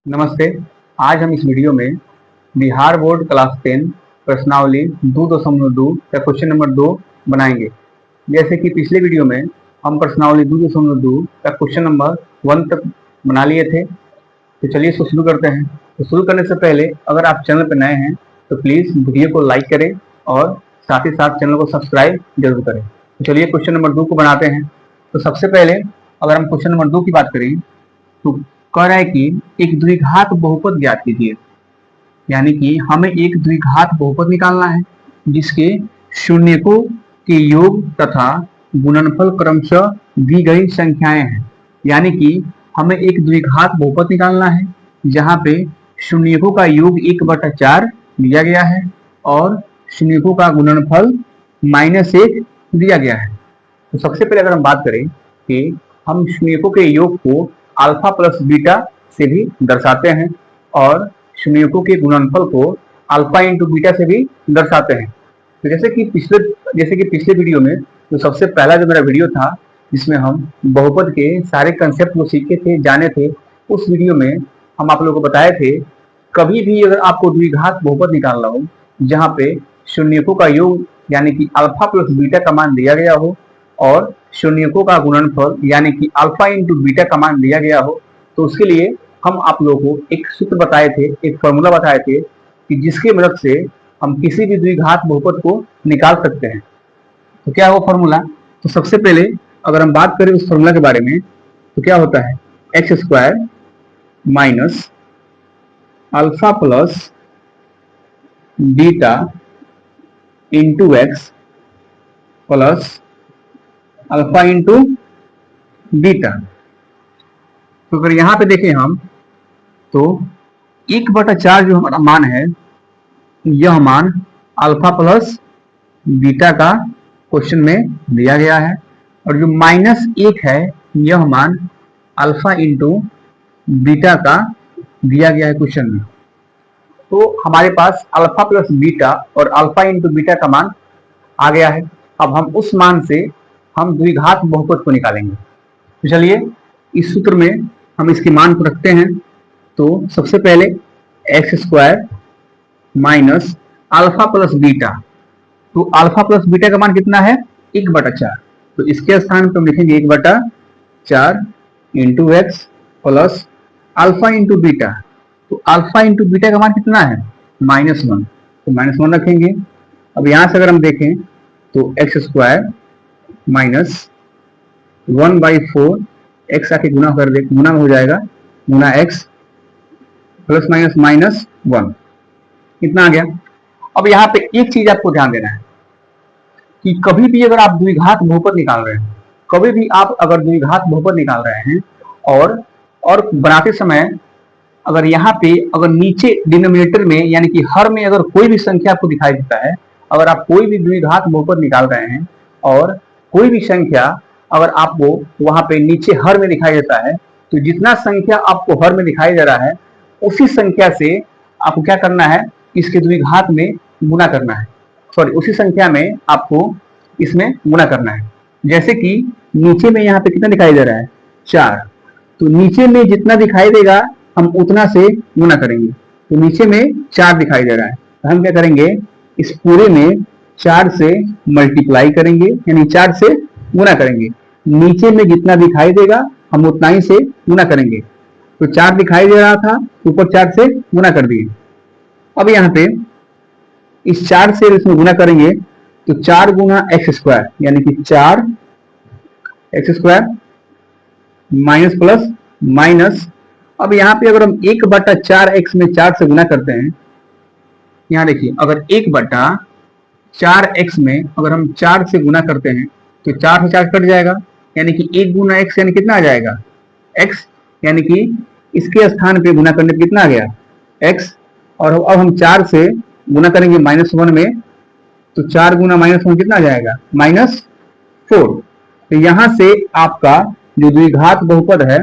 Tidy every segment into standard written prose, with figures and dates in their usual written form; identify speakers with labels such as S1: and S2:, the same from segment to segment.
S1: नमस्ते। आज हम इस वीडियो में बिहार बोर्ड क्लास 10 प्रश्नावली 2.2 का क्वेश्चन नंबर 2 बनाएंगे। जैसे कि पिछले वीडियो में हम प्रश्नावली 2.2 का क्वेश्चन नंबर 1 तक बना लिए थे। तो चलिए इसको शुरू करते हैं। तो शुरू करने से पहले अगर आप चैनल पर नए हैं तो प्लीज़ वीडियो को लाइक करें और साथ ही साथ चैनल को सब्सक्राइब जरूर करें। तो चलिए क्वेश्चन नंबर 2 को बनाते हैं। तो सबसे पहले अगर हम क्वेश्चन नंबर 2 की बात करें तो कह रहा है कि एक द्विघात बहुपद ज्ञात कीजिए, यानी कि हमें एक द्विघात बहुपद निकालना है जिसके शून्यकों के योग तथा गुणनफल क्रमशः दी गई संख्याएं हैं। यानी कि हमें एक द्विघात बहुपद निकालना है जहां पे शून्यकों का योग 1/4 दिया गया है और शून्यकों का गुणनफल -1 दिया गया है। तो सबसे पहले अगर हम बात करें कि हम शून्यकों के योग को अल्फा प्लस बीटा से भी दर्शाते हैं और शून्यकों के गुणनफल को अल्फा इंटू बीटा से भी दर्शाते हैं। तो जैसे कि पिछले वीडियो में जो सबसे पहला जो मेरा वीडियो था जिसमें हम बहुपद के सारे कंसेप्ट को सीखे थे, जाने थे, उस वीडियो में हम आप लोगों को बताए थे कभी भी अगर आपको द्विघात बहुपद निकालना हो जहाँ पे शून्यकों का योग यानी कि अल्फा प्लस बीटा का मान दिया गया हो और शून्यकों का गुणनफल यानी कि अल्फा इंटू बीटा का मान दिया गया हो, तो उसके लिए हम आप लोगों को एक सूत्र बताए थे, एक फॉर्मूला बताए थे कि जिसकी मदद से हम किसी भी द्विघात बहुपद को निकाल सकते हैं। तो क्या है वो फॉर्मूला? तो सबसे पहले अगर हम बात करें उस फॉर्मूला के बारे में तो क्या होता है, x square minus alpha plus beta into x plus alpha into beta. तो अगर यहाँ पे देखें हम तो 1/4 जो हमारा मान है यह मान अल्फा प्लस बीटा का क्वेश्चन में दिया गया है और जो -1 है यह मान अल्फा इंटू बीटा का दिया गया है क्वेश्चन में। तो हमारे पास अल्फा प्लस बीटा और अल्फा इंटू बीटा का मान आ गया है। अब हम उस मान से हम द्विघात बहुपद को निकालेंगे। तो चलिए इस सूत्र में हम इसके मान को रखते हैं। तो सबसे पहले x square minus alpha plus beta, तो अल्फा प्लस बीटा का मान कितना है, 1/4। तो इसके स्थान पर हम लिखेंगे 1/4 into x plus alpha into beta. तो अल्फा इंटू बीटा का मान कितना है, -1, तो -1 रखेंगे। अब यहां से अगर हम देखें तो एक्स स्क्वायर माइनस 1/4 एक्स आके गुना कर दे, गुना में हो जाएगा, गुना एक्स प्लस माइनस -1, इतना आ गया। अब यहाँ पे एक चीज आपको ध्यान देना है कि कभी भी अगर आप द्विघात बहुपद निकाल रहे हैं, कभी भी आप अगर द्विघात बहुपद निकाल रहे हैं और बनाते समय अगर यहाँ पे अगर नीचे डिनोमिनेटर में यानी कि हर में अगर कोई भी संख्या आपको दिखाई देता है, अगर आप कोई भी द्विघात बहुपद निकाल रहे हैं और कोई भी संख्या अगर आपको वहां पे नीचे हर में दिखाई देता है, तो जितना संख्या आपको हर में दिखाई दे रहा है उसी संख्या से आपको क्या करना है, इसके द्विघात में गुना करना है, सॉरी उसी संख्या में आपको इसमें गुना करना है। जैसे कि नीचे में यहाँ पे कितना दिखाई दे रहा है, 4, तो नीचे में जितना दिखाई देगा हम उतना से गुना करेंगे। तो नीचे में 4 दिखाई दे रहा है, तो हम क्या करेंगे, इस पूरे में 4 से मल्टीप्लाई करेंगे यानी 4 से गुना करेंगे। नीचे में जितना दिखाई देगा हम उतना ही से गुना करेंगे। तो 4 दिखाई दे रहा था, ऊपर 4 से गुना कर दिए। अब यहाँ पे इस 4 से इसमें गुना करेंगे तो 4 गुना एक्स स्क्वायर यानी कि 4 x square minus plus minus. अब यहाँ पे अगर हम 1/4 एक्स में 4 से गुना करते हैं, यहाँ देखिए अगर 1/4 एक्स में अगर हम 4 से गुना करते हैं तो 4 से 4 कट जाएगा यानी कि 1 गुना एक्स यानी कितना आ जाएगा, एक्स, यानी कि इसके स्थान पे गुना करने पे कितना आ गया, एक्स। और अब हम 4 से गुना करेंगे -1 में, तो 4 गुना -1 कितना आ जाएगा, -4। तो यहां से आपका जो द्विघात बहुपद है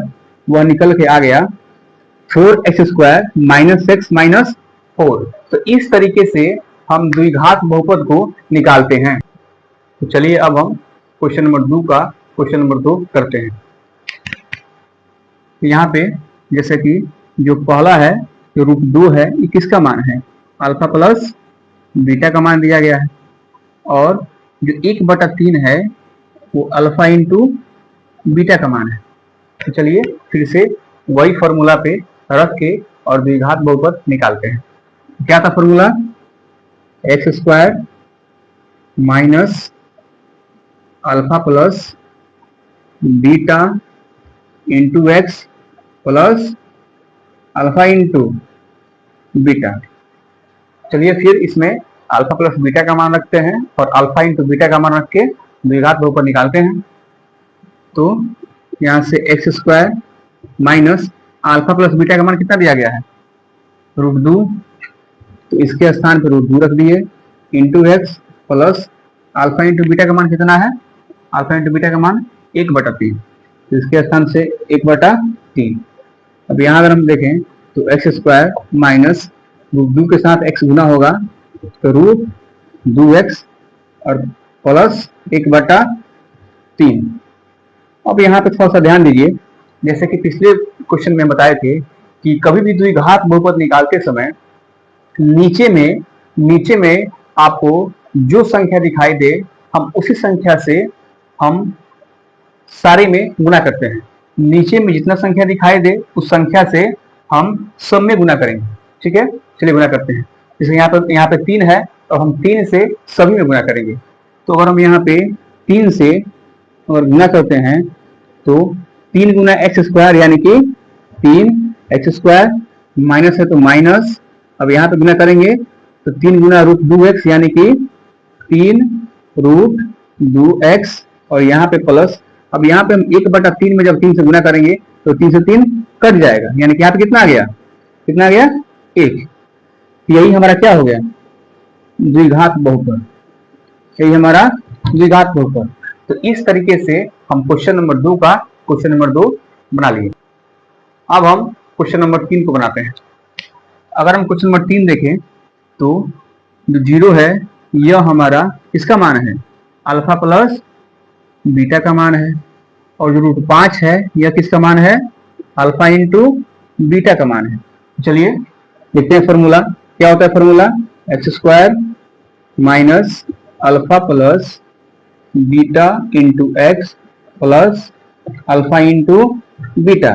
S1: वह निकल के आ गया 4x square minus x minus 4। तो इस तरीके से हम द्विघात बहुपद को निकालते हैं। तो चलिए अब हम क्वेश्चन नंबर 2 करते हैं। यहाँ पे जैसे कि जो पहला है जो √2 है ये किसका मान है? अल्फा प्लस बीटा का मान दिया गया है। और जो 1/3 है वो अल्फा इंटू बीटा का मान है। तो चलिए फिर से वही फॉर्मूला पे रख के और द्विघात बहुपद निकालते हैं। क्या था formula? x² minus alpha plus beta into x plus alpha into beta. चलिए फिर इसमें अल्फा प्लस बीटा का मान रखते हैं और अल्फा इंटू बीटा का मान रख के द्विघात बहुपद निकालते हैं। तो यहाँ से x² minus alpha plus beta का मान कितना दिया गया है? √2। तो इसके स्थान पर √2 रख दिए into x plus alpha into beta का मान कितना है? अल्फा इंटू बीटा का मान 1/3। तो इसके स्थान से 1/3। अब यहाँ अगर हम देखें तो x² माइनस √2 के साथ x गुना होगा तो √2x और प्लस 1/3। अब यहाँ पे थोड़ा सा ध्यान दीजिए, जैसे कि पिछले क्वेश्चन में बताए थे कि कभी भी द्विघात बहुपद निकालते समय नीचे में आपको जो संख्या दिखाई दे हम उसी संख्या से हम सारे में गुना करते हैं। नीचे में जितना संख्या दिखाई दे उस संख्या से हम सब में गुना करेंगे। ठीक है, चलिए गुना करते हैं। जैसे यहाँ पे 3 है तो हम 3 से सभी में गुना करेंगे। तो अगर हम यहाँ पे 3 से अगर गुना करते हैं तो 3 गुना x² यानी कि 3x² माइनस है तो माइनस। अब यहाँ पे गुना करेंगे तो 3 गुना √2x यानी कि 3√2x और यहाँ पे प्लस। अब यहाँ पे हम 1/3 में जब 3 से गुना करेंगे तो 3 से 3 कट जाएगा, यानी कि यहाँ पे कितना आ गया? 1। यही हमारा क्या हो गया? द्विघात बहुपद। यही हमारा द्विघात बहुपद। तो इस तरीके से हम क्वेश्चन नंबर 2 का क्वेश्चन नंबर 2 बना लिए। अब हम क्वेश्चन नंबर 3 को बनाते हैं। अगर हम क्वेश्चन नंबर 3 देखें तो जो 0 है यह हमारा किसका मान है? अल्फा प्लस बीटा का मान है। और जो √5 है यह किसका मान है? अल्फा इंटू बीटा का मान है। चलिए देखते हैं फॉर्मूला क्या होता है। Formula x² minus alpha plus beta into x plus alpha into beta.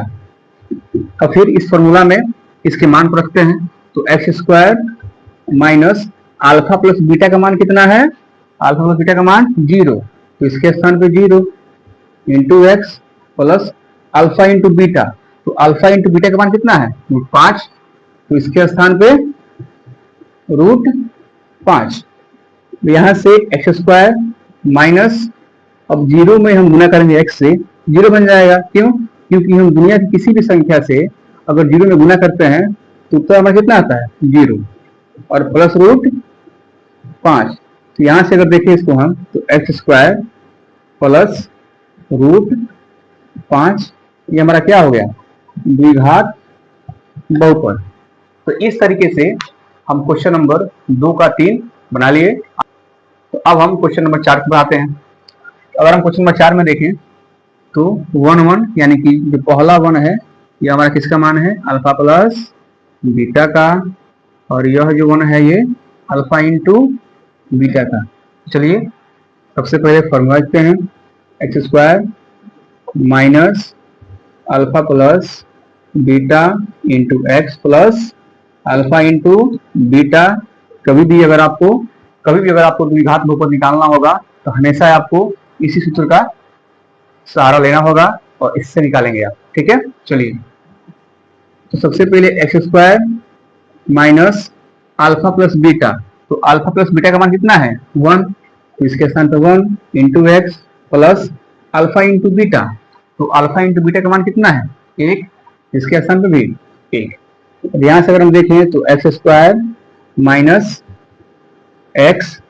S1: और फिर इस फॉर्मूला में इसके मान को रखते हैं तो x² minus alpha plus beta का मान कितना है? अल्फा प्लस बीटा का मान 0, तो इसके स्थान पे 0 into x plus alpha into beta. तो अल्फा इंटू बीटा का मान कितना है? √5, तो इसके स्थान पे √5। यहां से x² माइनस अब 0 में हम गुना करेंगे x से, 0 बन जाएगा। क्यों? क्योंकि हम दुनिया की किसी भी संख्या से अगर 0 में गुना करते हैं तो उत्तर हमारा कितना आता है? 0 और प्लस √5। तो यहां से अगर देखें इसको हम तो x² प्लस √5 ये हमारा क्या हो गया? द्विघात बहुपद। तो इस तरीके से हम क्वेश्चन नंबर 2 का 3 बना लिए। तो अब हम क्वेश्चन नंबर 4 पर आते हैं। अगर हम क्वेश्चन नंबर 4 में देखें तो 1 यानी कि जो पहला 1 है यह हमारा किसका मान है? अल्फा प्लस बीटा का। और यह जो 1 है ये अल्फा इंटू बीटा का। चलिए सबसे पहले फॉर्मूला लिखते हैं x² minus alpha plus beta into x plus alpha into beta. कभी भी अगर आपको द्विघात बहुपद निकालना होगा तो हमेशा आपको इसी सूत्र का सहारा लेना होगा और इससे निकालेंगे आप। ठीक है, चलिए तो सबसे पहले x² minus alpha plus beta. तो अल्फा प्लस बीटा का मान कितना है? 1, तो इसके स्थान पर 1 into x plus alpha into beta. तो अल्फा इंटू बीटा का मान कितना है? 1, इसके स्थान पर भी 1। ध्यान से अगर हम देखें तो x² माइनस एक्स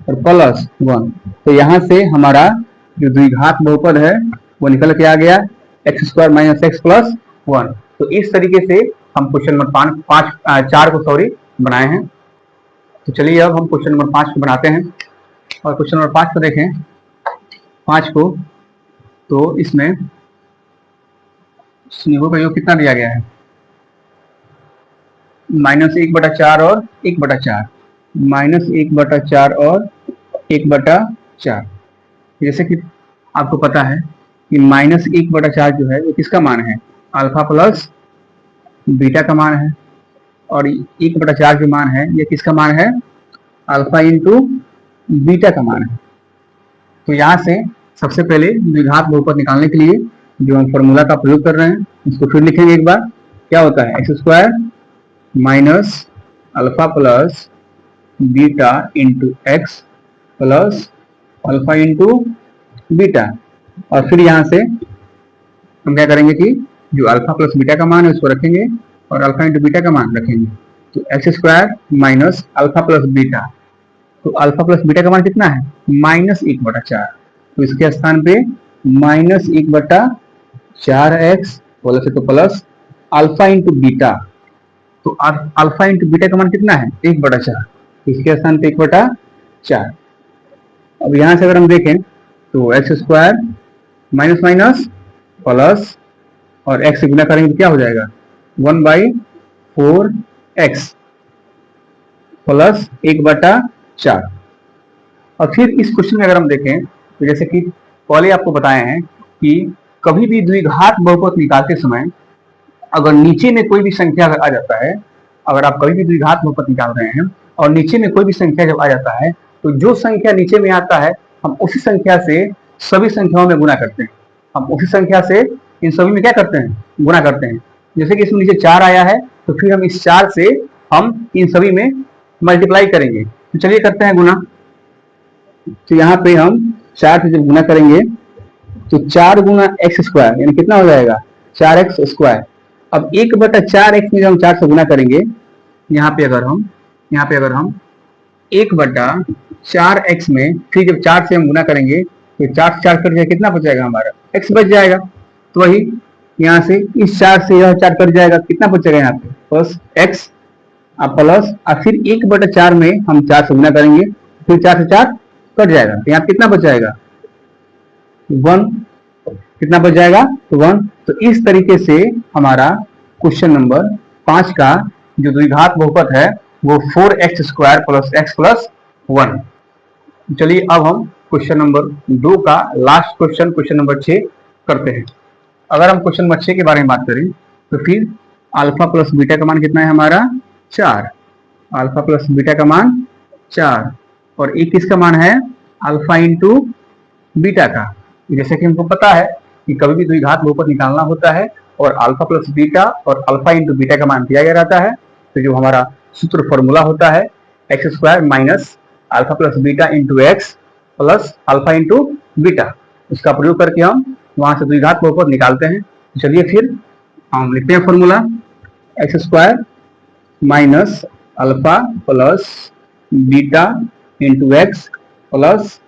S1: और प्लस 1। तो यहां से हमारा जो द्विघात बहुपद है वो निकल के आ गया x² माइनस एक्स प्लस 1। तो इस तरीके से हम क्वेश्चन नंबर 4 को बनाए हैं। तो चलिए अब हम क्वेश्चन नंबर 5 को बनाते हैं। और क्वेश्चन नंबर 5 को देखें 5 को तो इसमें स्नेहों का योग कितना दिया गया है? -1/4 और 1/4, -1/4 और 1/4। जैसे कि आपको पता है कि -1/4 जो है वो किसका मान है, अल्फा प्लस बीटा का मान है, और 1/4 जो मान है ये किसका मान है, अल्फा इंटू बीटा का मान है। तो यहाँ से सबसे पहले द्विघात बहुपद निकालने के लिए जो हम फॉर्मूला का प्रयोग कर रहे हैं उसको फिर लिखेंगे एक बार। क्या होता है, x² minus alpha plus beta into x plus alpha into beta, और फिर यहाँ से हम क्या करेंगे कि जो अल्फा प्लस बीटा का मान है उसको रखेंगे और अल्फा इंटू बीटा का मान रखेंगे। तो x² minus alpha plus beta, तो अल्फा प्लस बीटा का मान कितना है, -1/4, तो इसके स्थान पे -1/4x प्लस तो प्लस अल्फा इंटू बीटा, तो अल्फा इंटू बीटा का मान कितना है 1/4, तो इसके स्थान पे 1/4। अब यहां से अगर हम देखें तो x² माइनस माइनस प्लस और x से गुना करेंगे तो क्या हो जाएगा 1/4x प्लस 1/4। और फिर इस क्वेश्चन में अगर हम देखें तो जैसे कि पहले आपको बताए हैं कि कभी भी द्विघात बहुपद निकालते समय अगर नीचे में कोई भी संख्या अगर आ जाता है, अगर आप कभी भी द्विघात बहुपद निकाल रहे हैं और नीचे में कोई भी संख्या जब आ जाता है तो जो संख्या नीचे में आता है हम उसी संख्या से सभी संख्याओं में गुना करते हैं, हम उसी संख्या से इन सभी में क्या करते हैं, गुना करते हैं। जैसे कि इसमें नीचे 4 आया है तो फिर हम इस 4 से हम इन सभी में मल्टीप्लाई करेंगे। तो चलिए करते हैं गुना। तो यहाँ पे हम 4 से जब गुना करेंगे तो 4 गुना x² यानी कितना हो जाएगा 4x²। अब 1/4x में जब हम 4 से गुना करेंगे, यहाँ पे अगर हम 1/4x में फिर जब 4 से हम गुना करेंगे तो 4 से 4 कट जाएगा, कितना बचेगा हमारा x बच जाएगा। तो वही यहाँ से इस 4 से यह 4 कट जाएगा, कितना बचेगा यहाँ पे प्लस x प्लस, और फिर 1/4 में हम 4 से गुना करेंगे फिर 4 से 4 कट जाएगा, तो यहाँ कितना बच जाएगा 1, कितना बच जाएगा तो 1। तो इस तरीके से हमारा क्वेश्चन नंबर 5 का जो द्विघात बहुपद है वो 4x² प्लस x प्लस 1। चलिए अब हम क्वेश्चन नंबर 2 का लास्ट क्वेश्चन नंबर 6 करते हैं। अगर हम क्वेश्चन नंबर 6 के बारे में बात करें तो फिर अल्फा प्लस बीटा का मान कितना है हमारा 4, अल्फा प्लस बीटा का मान 4, और एक किसका मान है अल्फा इंटू बीटा का। जैसे कि हमको पता है कि कभी भी द्विघात बहुपद निकालना होता है और अल्फा प्लस बीटा और अल्फा इंटू बीटा का मान दिया गया रहता है, तो जो हमारा सूत्र फॉर्मूला होता है x² minus alpha plus beta into x plus alpha into beta, उसका प्रयोग करके हम वहां से द्विघात बहुपद निकालते हैं। चलिए फिर हम लिखते हैं formula x² minus alpha plus beta into x plus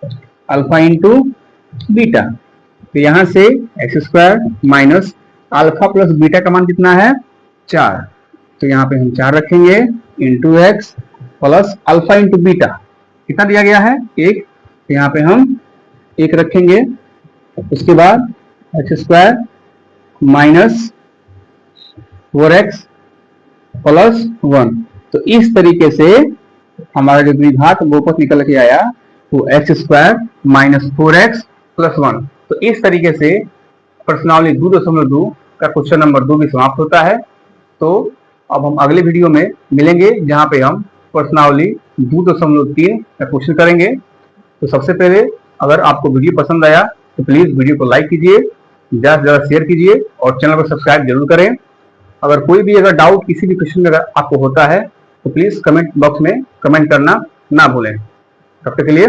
S1: alpha into beta. तो यहाँ से x² minus alpha plus beta का मान कितना है 4, तो यहाँ पे हम 4 रखेंगे into x plus alpha into beta कितना दिया गया है 1, तो यहाँ पे हम 1 रखेंगे। उसके बाद x² माइनस 4x प्लस 1। तो इस तरीके से हमारा जो द्विघात बहुपद निकल के आया वो x² माइनस 4x प्लस 1। तो इस तरीके से प्रश्नावली 2.2 का क्वेश्चन नंबर 2 भी समाप्त होता है। तो अब हम अगले वीडियो में मिलेंगे जहां पे हम प्रश्नावली 2.3 का क्वेश्चन करेंगे। तो सबसे पहले अगर आपको वीडियो पसंद आया तो प्लीज वीडियो को लाइक कीजिए, ज्यादा से ज्यादा शेयर कीजिए और चैनल को सब्सक्राइब जरूर करें। अगर कोई भी अगर डाउट किसी भी क्वेश्चन में अगर आपको होता है तो प्लीज कमेंट बॉक्स में कमेंट करना ना भूलें। तब तक के लिए